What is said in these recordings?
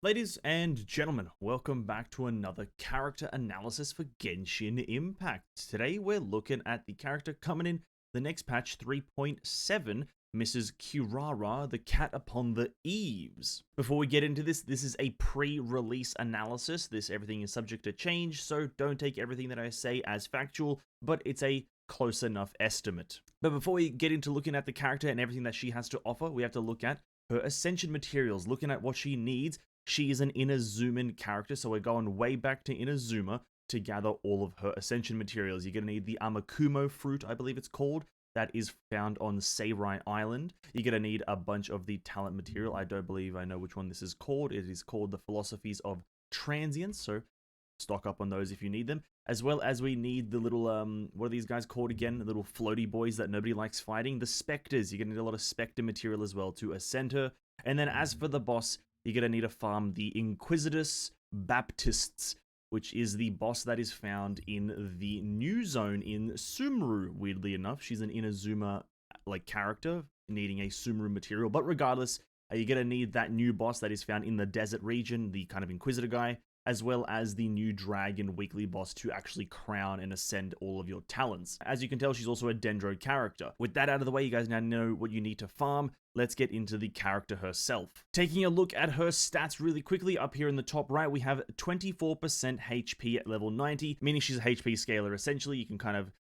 Ladies and gentlemen, welcome back to another character analysis for Genshin Impact. Today we're looking at the character coming in the next patch 3.7, Mrs. Kirara, the cat upon the eaves. Before we get into this is a pre-release analysis. Everything is subject to change, so don't take everything that I say as factual, but it's a close enough estimate. But before we get into looking at the character and everything that she has to offer, we have to look at her ascension materials, looking at what she needs. She is an Inazuma character, so we're going way back to Inazuma to gather all of her ascension materials. You're going to need the Amakumo fruit, I believe it's called, that is found on Seirai Island. You're going to need a bunch of the talent material. I don't believe I know which one this is called. It is called the Philosophies of Transience, so stock up on those if you need them. As well as we need the little, what are these guys called again? The little floaty boys that nobody likes fighting. The Spectres. You're going to need a lot of Spectre material as well to ascend her. And then as for the boss, you're going to need to farm the Inquisitus Baptists, which is the boss that is found in the new zone in Sumru, weirdly enough. She's an Inazuma character needing a Sumru material, but regardless, you're going to need that new boss that is found in the desert region, the kind of Inquisitor guy, as well as the new dragon weekly boss to actually crown and ascend all of your talents. As you can tell, she's also a Dendro character. With that out of the way, you guys now know what you need to farm. Let's get into the character herself. Taking a look at her stats really quickly, up here in the top right, we have 24% HP at level 90, meaning she's a HP scaler. Essentially, you can kind of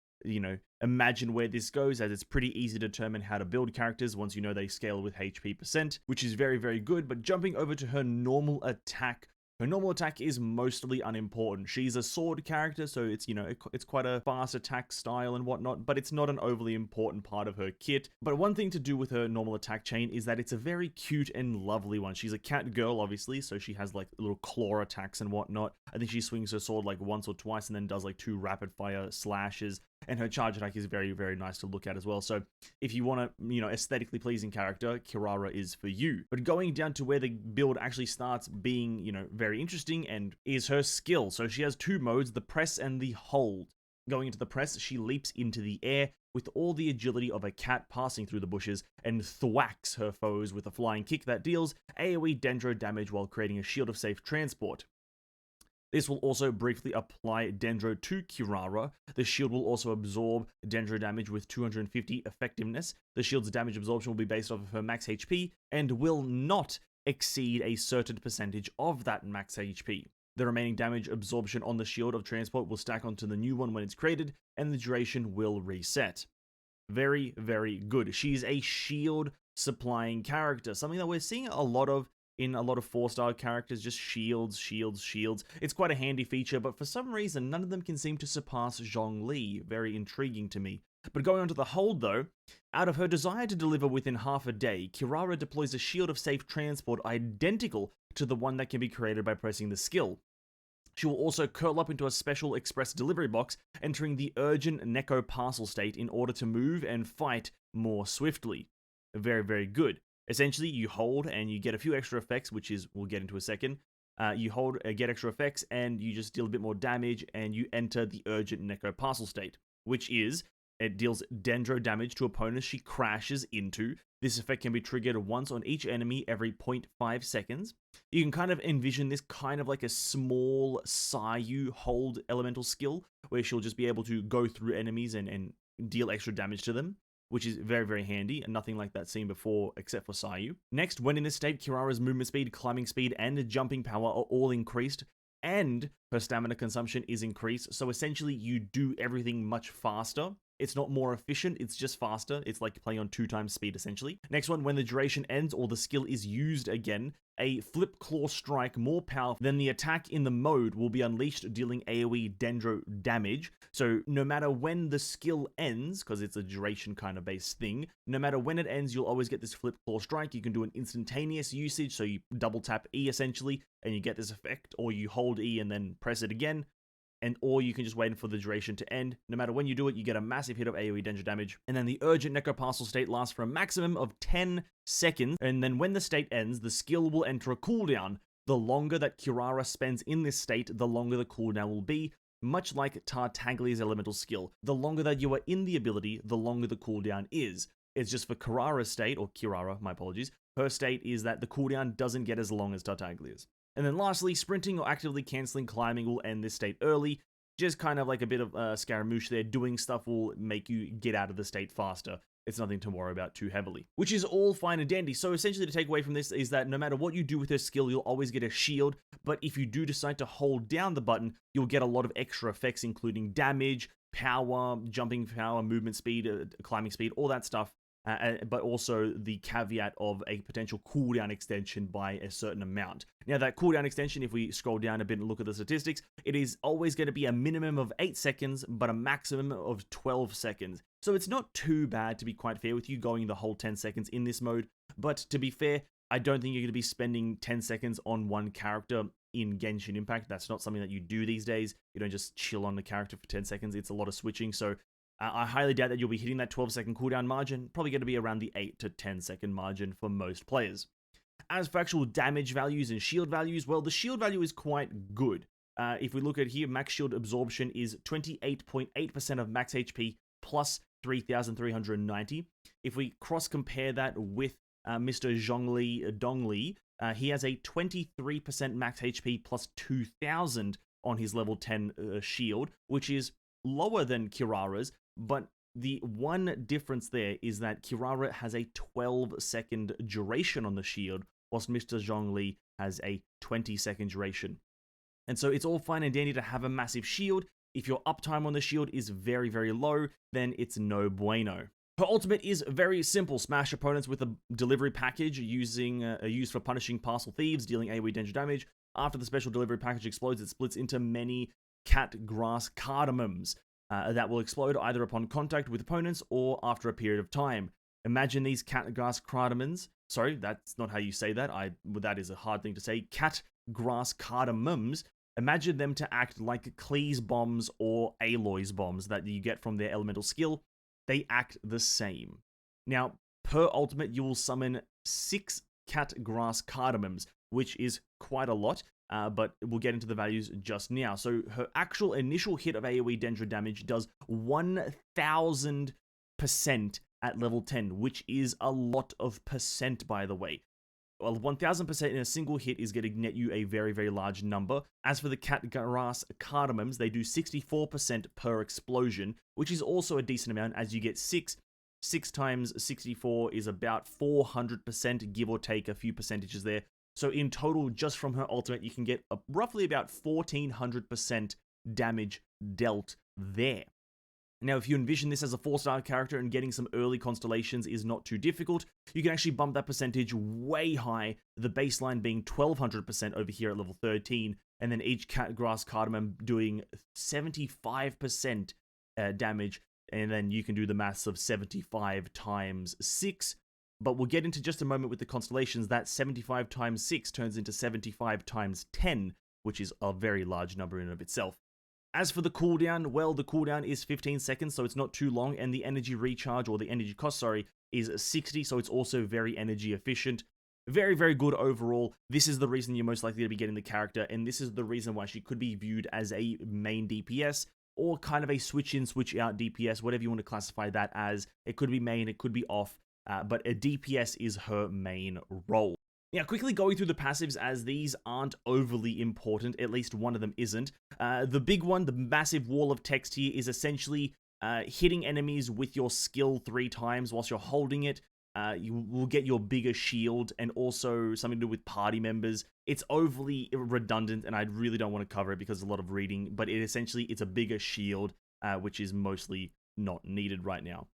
imagine where this goes, as it's pretty easy to determine how to build characters once you know they scale with HP percent, which is very, very good. But jumping over to her normal attack, her normal attack is mostly unimportant. She's a sword character, so it's, it's quite a fast attack style and whatnot, but it's not an overly important part of her kit. But one thing to do with her normal attack chain is that it's a very cute and lovely one. She's a cat girl, obviously, so she has like little claw attacks and whatnot. I think she swings her sword like once or twice and then does like 2 rapid fire slashes. And her charge attack is very, very nice to look at as well. So if you want a, aesthetically pleasing character, Kirara is for you. But going down to where the build actually starts being, very interesting, and is her skill. So she has 2 modes, the press and the hold. Going into the press, she leaps into the air with all the agility of a cat passing through the bushes and thwacks her foes with a flying kick that deals AoE Dendro damage while creating a shield of safe transport. This will also briefly apply Dendro to Kirara. The shield will also absorb Dendro damage with 250 effectiveness. The shield's damage absorption will be based off of her max HP and will not exceed a certain percentage of that max HP. The remaining damage absorption on the shield of transport will stack onto the new one when it's created, and the duration will reset. Very, very good. She's a shield supplying character, something that we're seeing a lot of in a lot of 4-star characters, just shields, shields, shields. It's quite a handy feature, but for some reason, none of them can seem to surpass Zhongli. Very intriguing to me. But going on to the hold though, out of her desire to deliver within half a day, Kirara deploys a shield of safe transport identical to the one that can be created by pressing the skill. She will also curl up into a special express delivery box, entering the urgent Neko parcel state in order to move and fight more swiftly. Very, very good. Essentially, you hold and you get a few extra effects, which is, we'll get into a second. You hold, get extra effects, and you just deal a bit more damage, and you enter the urgent Neko parcel state, which is, it deals Dendro damage to opponents she crashes into. This effect can be triggered once on each enemy every 0.5 seconds. You can kind of envision this kind of like a small Sayu hold elemental skill, where she'll just be able to go through enemies and deal extra damage to them, which is very, very handy, and nothing like that seen before except for Sayu. Next, when in this state, Kirara's movement speed, climbing speed, and jumping power are all increased, and her stamina consumption is increased, so essentially you do everything much faster. It's not more efficient, it's just faster. It's like playing on 2 times speed, essentially. Next one, when the duration ends or the skill is used again, a flip claw strike more powerful than the attack in the mode will be unleashed, dealing AoE Dendro damage. So no matter when the skill ends, because it's a duration kind of based thing, no matter when it ends, you'll always get this flip claw strike. You can do an instantaneous usage, so you double tap E essentially, and you get this effect, or you hold E and then press it again. Or you can just wait for the duration to end. No matter when you do it, you get a massive hit of AoE Dendro damage. And then the urgent Neko parcel state lasts for a maximum of 10 seconds. And then when the state ends, the skill will enter a cooldown. The longer that Kirara spends in this state, the longer the cooldown will be. Much like Tartaglia's elemental skill. The longer that you are in the ability, the longer the cooldown is. It's just for Kirara's state, or Kirara, my apologies. Her state is that the cooldown doesn't get as long as Tartaglia's. And then lastly, sprinting or actively cancelling climbing will end this state early. Just kind of like a bit of scaramouche there. Doing stuff will make you get out of the state faster. It's nothing to worry about too heavily, which is all fine and dandy. So essentially the takeaway from this is that no matter what you do with her skill, you'll always get a shield, but if you do decide to hold down the button, you'll get a lot of extra effects, including damage, power, jumping power, movement speed, climbing speed, all that stuff. But also the caveat of a potential cooldown extension by a certain amount. Now that cooldown extension, if we scroll down a bit and look at the statistics, it is always going to be a minimum of 8 seconds, but a maximum of 12 seconds. So it's not too bad, to be quite fair with you, going the whole 10 seconds in this mode. But to be fair, I don't think you're going to be spending 10 seconds on one character in Genshin Impact. That's not something that you do these days. You don't just chill on the character for 10 seconds. It's a lot of switching, so I highly doubt that you'll be hitting that 12-second cooldown margin. Probably going to be around the 8 to 10-second margin for most players. As for actual damage values and shield values, well, the shield value is quite good. If we look at here, max shield absorption is 28.8% of max HP plus 3,390. If we cross-compare that with Mr. Dongli, he has a 23% max HP plus 2,000 on his level 10 shield, which is lower than Kirara's, but the one difference there is that Kirara has a 12-second duration on the shield, whilst Mr. Zhongli has a 20-second duration. And so it's all fine and dandy to have a massive shield. If your uptime on the shield is very, very low, then it's no bueno. Her ultimate is very simple. Smash opponents with a delivery package used for punishing parcel thieves, dealing AoE danger damage. After the special delivery package explodes, it splits into many cat grass cardamoms that will explode either upon contact with opponents or after a period of time. Imagine these cat grass cardamoms. Sorry, that's not how you say that. That is a hard thing to say. Cat grass cardamoms. Imagine them to act like Klee's bombs or Aloy's bombs that you get from their elemental skill. They act the same. Now, per ultimate, you will summon 6 cat grass cardamoms, which is quite a lot. But we'll get into the values just now. So her actual initial hit of AoE Dendra damage does 1,000% at level 10, which is a lot of percent, by the way. Well, 1,000% in a single hit is going to net you a very, very large number. As for the cat grass cardamoms, they do 64% per explosion, which is also a decent amount as you get 6. 6 times 64 is about 400%, give or take a few percentages there. So in total, just from her ultimate, you can get roughly about 1,400% damage dealt there. Now, if you envision this as a 4-star character and getting some early constellations is not too difficult, you can actually bump that percentage way high, the baseline being 1,200% over here at level 13, and then each cat grass cardamom doing 75% damage, and then you can do the maths of 75 times 6. But we'll get into just a moment with the constellations. That 75 times 6 turns into 75 times 10, which is a very large number in and of itself. As for the cooldown, well, the cooldown is 15 seconds, so it's not too long, and the energy recharge, or the energy cost, sorry, is 60, so it's also very energy efficient. Very, very good overall. This is the reason you're most likely to be getting the character, and this is the reason why she could be viewed as a main DPS, or kind of a switch-in, switch-out DPS, whatever you want to classify that as. It could be main, it could be off. But a DPS is her main role. Now, quickly going through the passives, as these aren't overly important, at least one of them isn't. The big one, the massive wall of text here, is essentially hitting enemies with your skill 3 times whilst you're holding it. You will get your bigger shield, and also something to do with party members. It's overly redundant, and I really don't want to cover it because there's a lot of reading, but it's a bigger shield, which is mostly not needed right now.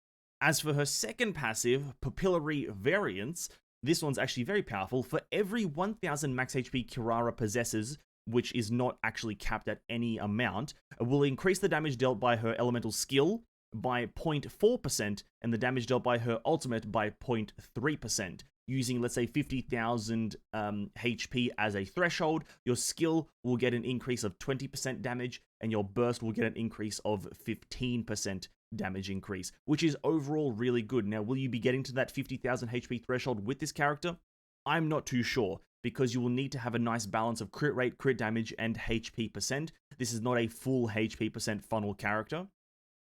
As for her second passive, Pupillary Variance, this one's actually very powerful. For every 1,000 max HP Kirara possesses, which is not actually capped at any amount, will increase the damage dealt by her elemental skill by 0.4% and the damage dealt by her ultimate by 0.3%. Using, let's say, 50,000 HP as a threshold, your skill will get an increase of 20% damage, and your burst will get an increase of 15% damage increase, which is overall really good. Now, will you be getting to that 50,000 HP threshold with this character? I'm not too sure, because you will need to have a nice balance of crit rate, crit damage, and HP percent. This is not a full HP percent funnel character,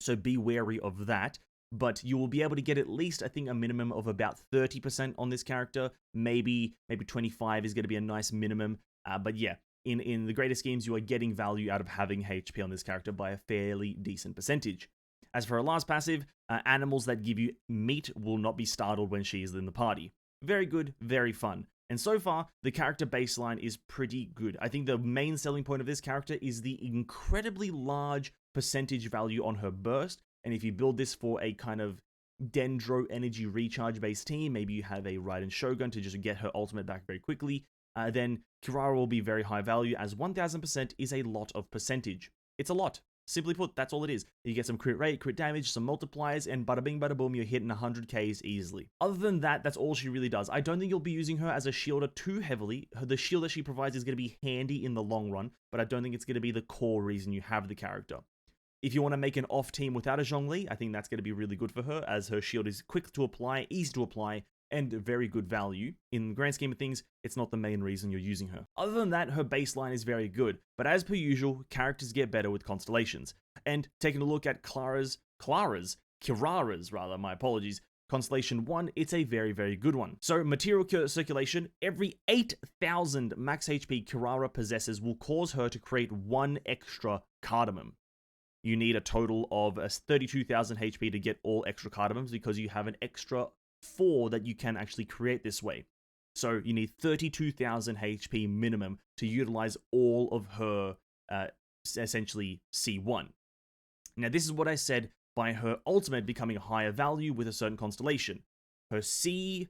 so be wary of that. But you will be able to get at least, I think, a minimum of about 30% on this character. Maybe 25 is going to be a nice minimum. But yeah, in the greater schemes, you are getting value out of having HP on this character by a fairly decent percentage. As for her last passive, animals that give you meat will not be startled when she is in the party. Very good, very fun. And so far, the character baseline is pretty good. I think the main selling point of this character is the incredibly large percentage value on her burst. And if you build this for a kind of Dendro energy recharge based team, maybe you have a Raiden Shogun to just get her ultimate back very quickly, then Kirara will be very high value, as 1000% is a lot of percentage. It's a lot. Simply put, that's all it is. You get some crit rate, crit damage, some multipliers, and bada bing bada boom, you're hitting 100Ks easily. Other than that, that's all she really does. I don't think you'll be using her as a shielder too heavily. The shield that she provides is going to be handy in the long run, but I don't think it's going to be the core reason you have the character. If you want to make an off team without a Zhongli, I think that's going to be really good for her, as her shield is quick to apply, easy to apply, and very good value. In the grand scheme of things, it's not the main reason you're using her. Other than that, her baseline is very good, but as per usual, characters get better with constellations. And taking a look at Kirara's, my apologies, Constellation 1, it's a very, very good one. So, material circulation, every 8,000 max HP Kirara possesses will cause her to create 1 extra cardamom. You need a total of 32,000 HP to get all extra cardamoms, because you have an extra 4 that you can actually create this way. So you need 32,000 HP minimum to utilize all of her essentially C1. Now this is what I said by her ultimate becoming a higher value with a certain constellation. Her C1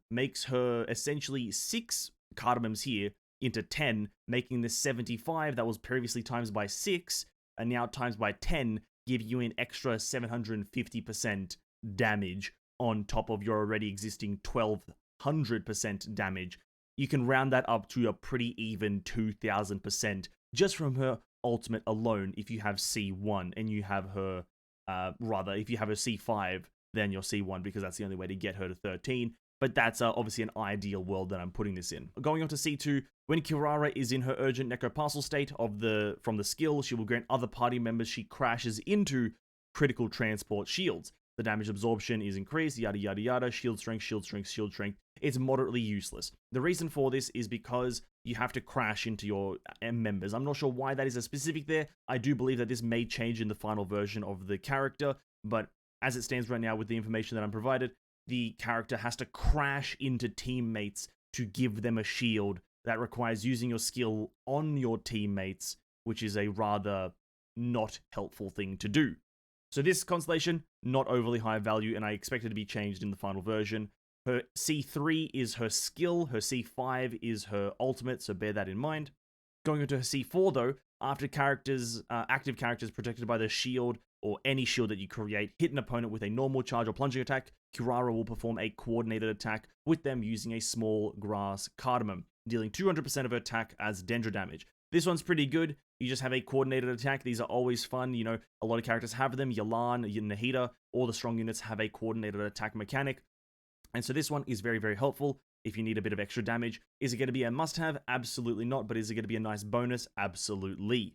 makes her essentially 6 cardamoms here into 10, making this 75 that was previously times by 6, and now times by 10, give you an extra 750% damage on top of your already existing 1200% damage. You can round that up to a pretty even 2000% just from her ultimate alone if you have C1 and you have her, if you have her C5, then your C1, because that's the only way to get her to 13. But that's obviously an ideal world that I'm putting this in. Going on to C2, when Kirara is in her urgent necroparcel state from the skill, she will grant other party members she crashes into critical transport shields. The damage absorption is increased, yada yada yada, shield strength, shield strength, shield strength. It's moderately useless. The reason for this is because you have to crash into your members. I'm not sure why that is a specific there. I do believe that this may change in the final version of the character, but as it stands right now with the information that I'm provided, the character has to crash into teammates to give them a shield that requires using your skill on your teammates, which is a rather not helpful thing to do. So this constellation, not overly high value, and I expect it to be changed in the final version. Her C3 is her skill, her C5 is her ultimate, so bear that in mind. Going into her C4 though, after active characters protected by the shield, or any shield that you create, hit an opponent with a normal charge or plunging attack, Kirara will perform a coordinated attack with them using a small grass cardamom, dealing 200% of her attack as Dendro damage. This one's pretty good. You just have a coordinated attack. These are always fun. You know, a lot of characters have them. Yalan, Nahida, all the strong units have a coordinated attack mechanic. And so this one is very, very helpful if you need a bit of extra damage. Is it going to be a must-have? Absolutely not. But is it going to be a nice bonus? Absolutely.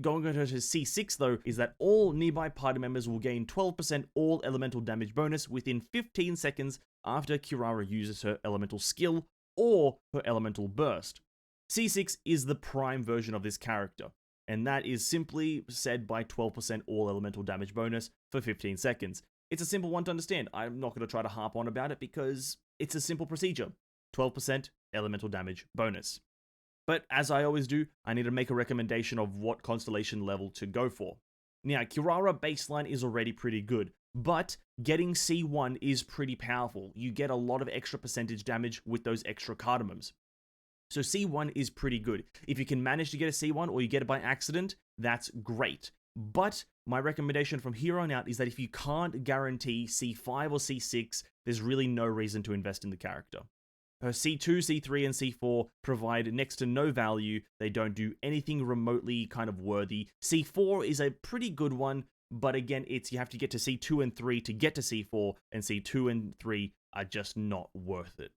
Going on to C6 though, is that all nearby party members will gain 12% all elemental damage bonus within 15 seconds after Kirara uses her elemental skill or her elemental burst. C6 is the prime version of this character, and that is simply said by 12% all elemental damage bonus for 15 seconds. It's a simple one to understand. I'm not going to try to harp on about it because it's a simple procedure. 12% elemental damage bonus. But as I always do, I need to make a recommendation of what constellation level to go for. Now, Kirara baseline is already pretty good, but getting C1 is pretty powerful. You get a lot of extra percentage damage with those extra cardamoms. So C1 is pretty good. If you can manage to get a C1 or you get it by accident, that's great. But my recommendation from here on out is that if you can't guarantee C5 or C6, there's really no reason to invest in the character. Her C2, C3, and C4 provide next to no value. They don't do anything remotely kind of worthy. C4 is a pretty good one, but again, you have to get to C2 and 3 to get to C4, and C2 and 3 are just not worth it.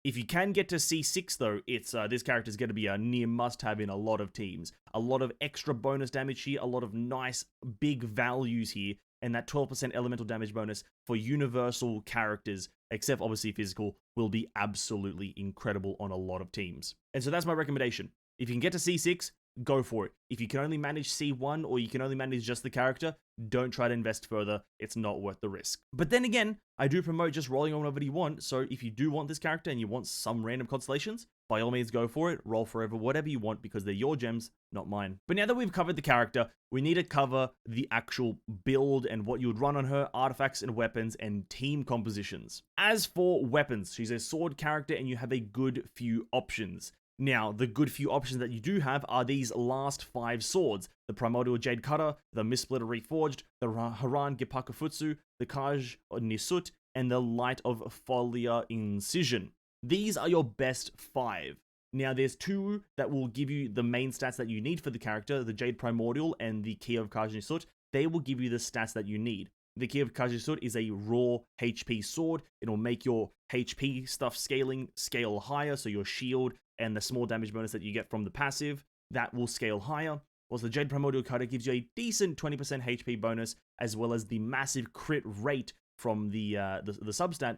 If you can get to C6 though, this character is going to be a near must-have in a lot of teams. A lot of extra bonus damage here, a lot of nice big values here, and that 12% elemental damage bonus for universal characters, except obviously physical, will be absolutely incredible on a lot of teams. And so that's my recommendation. If you can get to C6, go for it. If you can only manage C1 or you can only manage just the character, don't try to invest further. It's not worth the risk. But then again, I do promote just rolling on whatever you want. So if you do want this character and you want some random constellations, by all means go for it. Roll forever, whatever you want, because they're your gems, not mine. But now that we've covered the character, we need to cover the actual build and what you would run on her, artifacts and weapons, and team compositions. As for weapons, she's a sword character and you have a good few options. Now, the good few options that you do have are these last 5 swords: the Primordial Jade Cutter, the Mistsplitter Reforged, the Haran Gipakafutsu, the Kaj Nisut, and the Light of Folia Incision. These are your best 5. Now, there's 2 that will give you the main stats that you need for the character, the Jade Primordial and the Key of Kaj Nisut. They will give you the stats that you need. The Key of Kaj Nisut is a raw HP sword. It'll make your HP stuff scale higher, so your shield and the small damage bonus that you get from the passive, that will scale higher. Whilst the Jade Primordial Cutter gives you a decent 20% HP bonus, as well as the massive crit rate from the substat,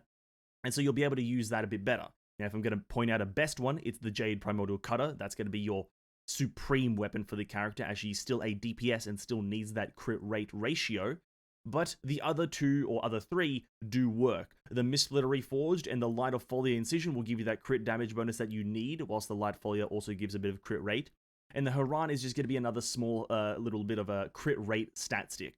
and so you'll be able to use that a bit better. Now, if I'm going to point out a best one, it's the Jade Primordial Cutter. That's going to be your supreme weapon for the character, as she's still a DPS and still needs that crit rate ratio. But the other 2 or other 3 do work. The Mistsplitter Reforged and the Light of Folia Incision will give you that crit damage bonus that you need, whilst the Light Folia also gives a bit of crit rate. And the Haran is just going to be another small little bit of a crit rate stat stick.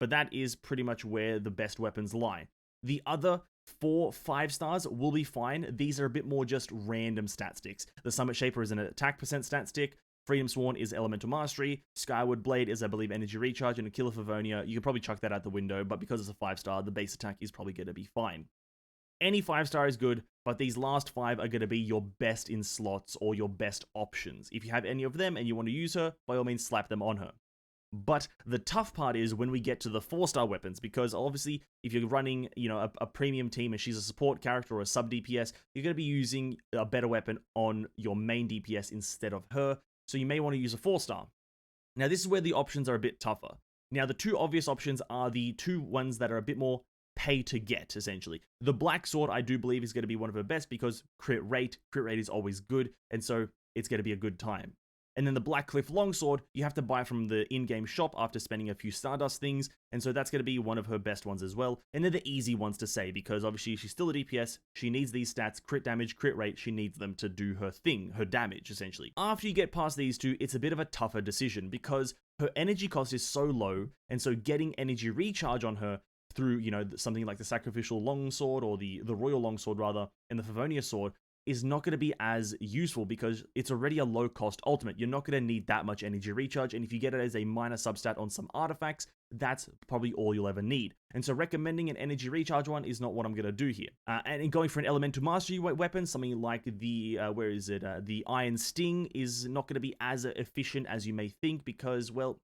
But that is pretty much where the best weapons lie. The other 4 5-stars will be fine. These are a bit more just random stat sticks. The Summit Shaper is an attack percent stat stick. Freedom Sworn is Elemental Mastery, Skyward Blade is, I believe, Energy Recharge, and Aquila Favonia, you can probably chuck that out the window, but because it's a 5-star, the base attack is probably going to be fine. Any 5-star is good, but these last 5 are going to be your best in slots or your best options. If you have any of them and you want to use her, by all means slap them on her. But the tough part is when we get to the 4-star weapons, because obviously if you're running, a premium team and she's a support character or a sub DPS, you're going to be using a better weapon on your main DPS instead of her. So you may want to use a 4-star. Now, this is where the options are a bit tougher. Now, the 2 obvious options are the 2 ones that are a bit more pay to get, essentially. The Black Sword, I do believe, is going to be one of her best because crit rate is always good, and so it's going to be a good time. And then the Blackcliff Longsword, you have to buy from the in-game shop after spending a few Stardust things, and so that's going to be one of her best ones as well. And they're the easy ones to say, because obviously she's still a DPS, she needs these stats, crit damage, crit rate, she needs them to do her thing, her damage, essentially. After you get past these 2, it's a bit of a tougher decision, because her energy cost is so low, and so getting energy recharge on her through, something like the Sacrificial Longsword, or the Royal Longsword, rather, and the Favonia Sword, is not going to be as useful because it's already a low-cost ultimate. You're not going to need that much energy recharge, and if you get it as a minor substat on some artifacts, that's probably all you'll ever need. And so recommending an energy recharge one is not what I'm going to do here. And in going for an elemental mastery weapon, something like the, the Iron Sting is not going to be as efficient as you may think because, well,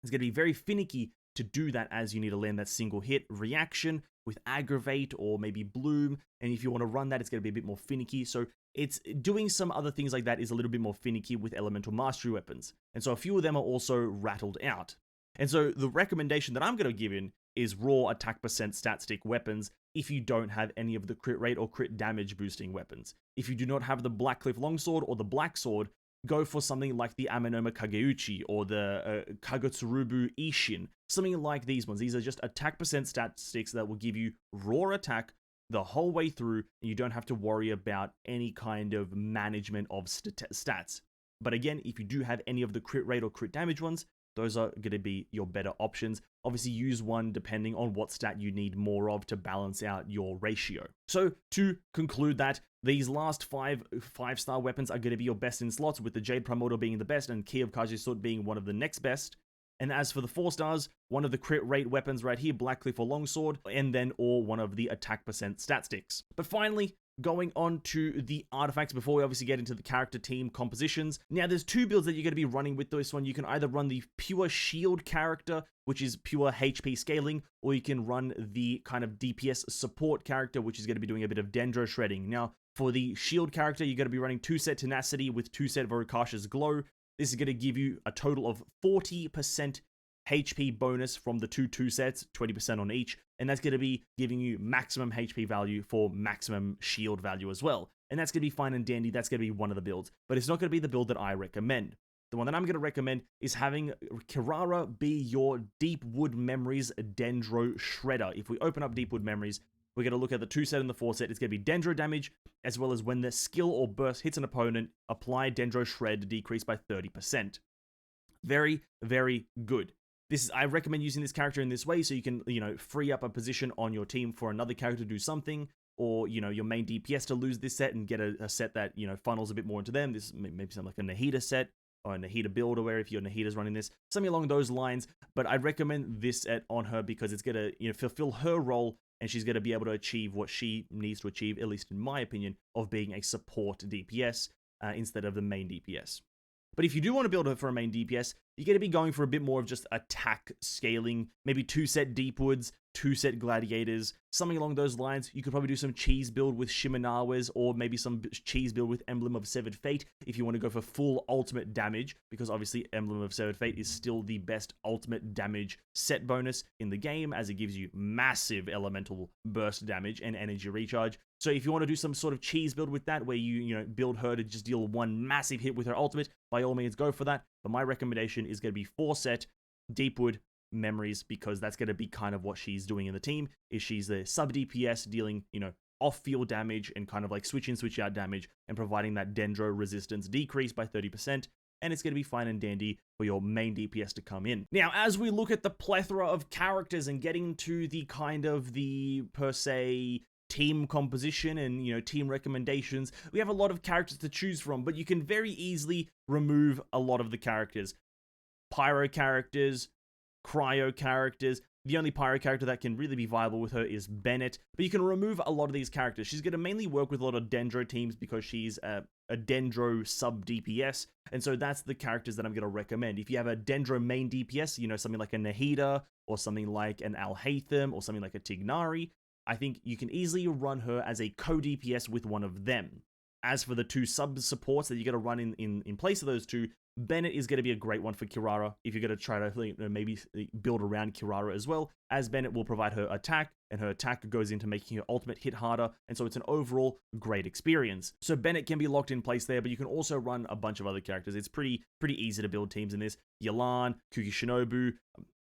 it's going to be very finicky to do that, as you need to land that single hit reaction with Aggravate or maybe Bloom, and if you want to run that, it's going to be a bit more finicky. So it's doing some other things like that is a little bit more finicky with elemental mastery weapons, and so a few of them are also rattled out. And so the recommendation that I'm going to give in is raw attack percent stat stick weapons if you don't have any of the crit rate or crit damage boosting weapons. If you do not have the Blackcliff Longsword or the Black Sword, go for something like the Amenoma Kageuchi or the Kagutsurubu Ishin, something like these ones. These are just attack percent statistics that will give you raw attack the whole way through, and you don't have to worry about any kind of management of stats. But again, if you do have any of the crit rate or crit damage ones, those are going to be your better options. Obviously, use one depending on what stat you need more of to balance out your ratio. So, to conclude that, these last 5 5-star weapons are going to be your best in slots, with the Jade Primordial being the best and Key of Kajisut being one of the next best. And as for the 4-stars, one of the crit rate weapons right here, Blackcliff or Longsword, and then or one of the attack percent stat sticks. But finally, going on to the artifacts before we obviously get into the character team compositions. Now, there's 2 builds that you're going to be running with this one. You can either run the pure shield character, which is pure HP scaling, or you can run the kind of DPS support character, which is going to be doing a bit of dendro shredding. Now, for the shield character, you're going to be running 2 set Tenacity with 2 set Vorukasha's Glow. This is going to give you a total of 40% HP bonus from the two sets, 20% on each, and that's going to be giving you maximum HP value for maximum shield value as well. And that's going to be fine and dandy. That's going to be one of the builds, but it's not going to be the build that I recommend. The one that I'm going to recommend is having Kirara be your Deep Wood Memories Dendro Shredder. If we open up Deep Wood Memories, we're going to look at the 2 set and the 4 set. It's going to be Dendro damage, as well as when the skill or burst hits an opponent, apply Dendro Shred decrease by 30%. Very, very good. I recommend using this character in this way so you can, free up a position on your team for another character to do something, or, your main DPS to lose this set and get a set that, funnels a bit more into them. This maybe something like a Nahida set, or a Nahida build, or where if your Nahida's running this, something along those lines. But I recommend this set on her because it's going to, fulfill her role, and she's going to be able to achieve what she needs to achieve, at least in my opinion, of being a support DPS instead of the main DPS. But if you do want to build her for a main DPS, you're going to be going for a bit more of just attack scaling, maybe 2 set Deep Woods, 2 set Gladiators, something along those lines. You could probably do some cheese build with Shimenawas, or maybe some cheese build with Emblem of Severed Fate if you want to go for full ultimate damage, because obviously Emblem of Severed Fate is still the best ultimate damage set bonus in the game, as it gives you massive elemental burst damage and energy recharge. So if you want to do some sort of cheese build with that, where you build her to just deal one massive hit with her ultimate, by all means go for that. But my recommendation is going to be 4 set Deepwood Memories, because that's going to be kind of what she's doing in the team. Is she's the sub DPS dealing off-field damage and kind of like switch in, switch out damage, and providing that Dendro resistance decrease by 30%. And it's going to be fine and dandy for your main DPS to come in. Now, as we look at the plethora of characters and getting to the kind of the, per se, team composition and, team recommendations, we have a lot of characters to choose from, but you can very easily remove a lot of the characters. Pyro characters, cryo characters. The only pyro character that can really be viable with her is Bennett, but you can remove a lot of these characters. She's going to mainly work with a lot of Dendro teams because she's a Dendro sub DPS, and so that's the characters that I'm going to recommend. If you have a Dendro main DPS, something like a Nahida, or something like an Alhaitham, or something like a Tignari, I think you can easily run her as a co-DPS with one of them. As for the 2 sub-supports that you're going to run in place of those 2, Bennett is going to be a great one for Kirara if you're going to try to maybe build around Kirara as well, as Bennett will provide her attack, and her attack goes into making her ultimate hit harder, and so it's an overall great experience. So Bennett can be locked in place there, but you can also run a bunch of other characters. It's pretty easy to build teams in this. Yelan, Kuki Shinobu,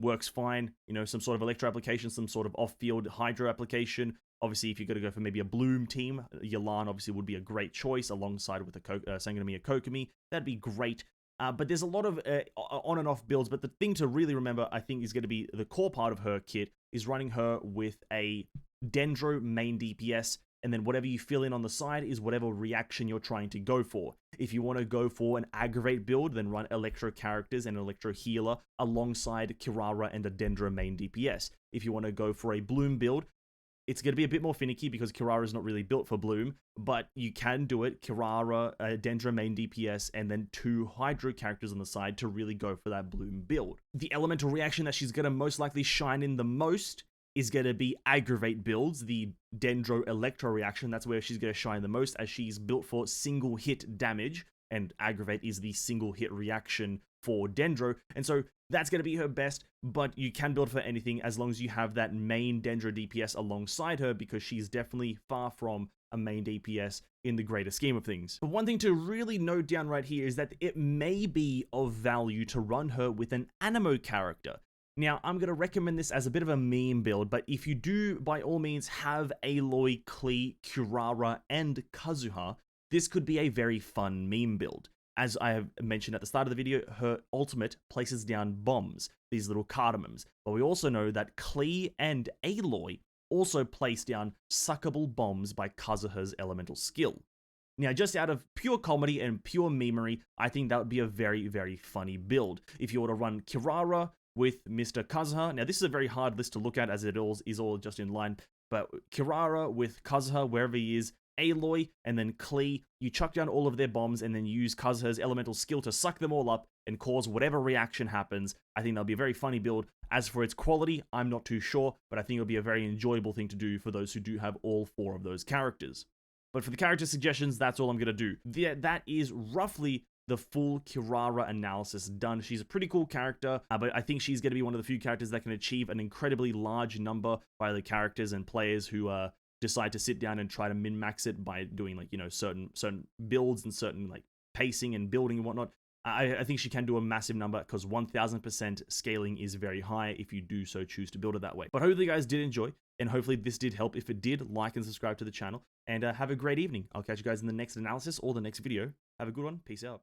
works fine. Some sort of electro application, some sort of off-field hydro application. Obviously, if you're going to go for maybe a Bloom team, Yelan obviously would be a great choice alongside with a Sangamiya Kokomi. That'd be great. But there's a lot of on and off builds. But the thing to really remember, I think, is going to be the core part of her kit is running her with a Dendro main DPS, and then whatever you fill in on the side is whatever reaction you're trying to go for. If you want to go for an aggravate build, then run Electro characters and Electro healer alongside Kirara and a Dendro main DPS. If you want to go for a Bloom build, it's going to be a bit more finicky because Kirara is not really built for Bloom, but you can do it. Kirara, Dendro main DPS, and then 2 Hydro characters on the side to really go for that Bloom build. The elemental reaction that she's going to most likely shine in the most is going to be aggravate builds, the Dendro Electro reaction. That's where she's going to shine the most, as she's built for single hit damage, and aggravate is the single hit reaction for Dendro, and so that's going to be her best. But you can build for anything as long as you have that main Dendro DPS alongside her, because she's definitely far from a main DPS in the greater scheme of things. But one thing to really note down right here is that it may be of value to run her with an Anemo character. Now, I'm going to recommend this as a bit of a meme build, but if you do, by all means, have Aloy, Klee, Kirara, and Kazuha, this could be a very fun meme build. As I have mentioned at the start of the video, her ultimate places down bombs, these little cardamoms. But we also know that Klee and Aloy also place down suckable bombs by Kazuha's elemental skill. Now, just out of pure comedy and pure memery, I think that would be a very, very funny build. If you were to run Kirara with Mr. Kazuha, now this is a very hard list to look at as it is all just in line, but Kirara with Kazuha, wherever he is, Aloy, and then Klee, you chuck down all of their bombs and then use Kazuha's elemental skill to suck them all up and cause whatever reaction happens. I think that'll be a very funny build. As for its quality, I'm not too sure, but I think it'll be a very enjoyable thing to do for those who do have all 4 of those characters. But for the character suggestions, that's all I'm going to do. That is roughly the full Kirara analysis done. She's a pretty cool character, but I think she's going to be one of the few characters that can achieve an incredibly large number by the characters and players who decide to sit down and try to min-max it by doing, like, you know, certain builds and certain, like, pacing and building and whatnot. I think she can do a massive number because 1000% scaling is very high if you do so choose to build it that way. But hopefully you guys did enjoy, and hopefully this did help. If it did, like and subscribe to the channel, and have a great evening. I'll catch you guys in the next analysis or the next video. Have a good one. Peace out.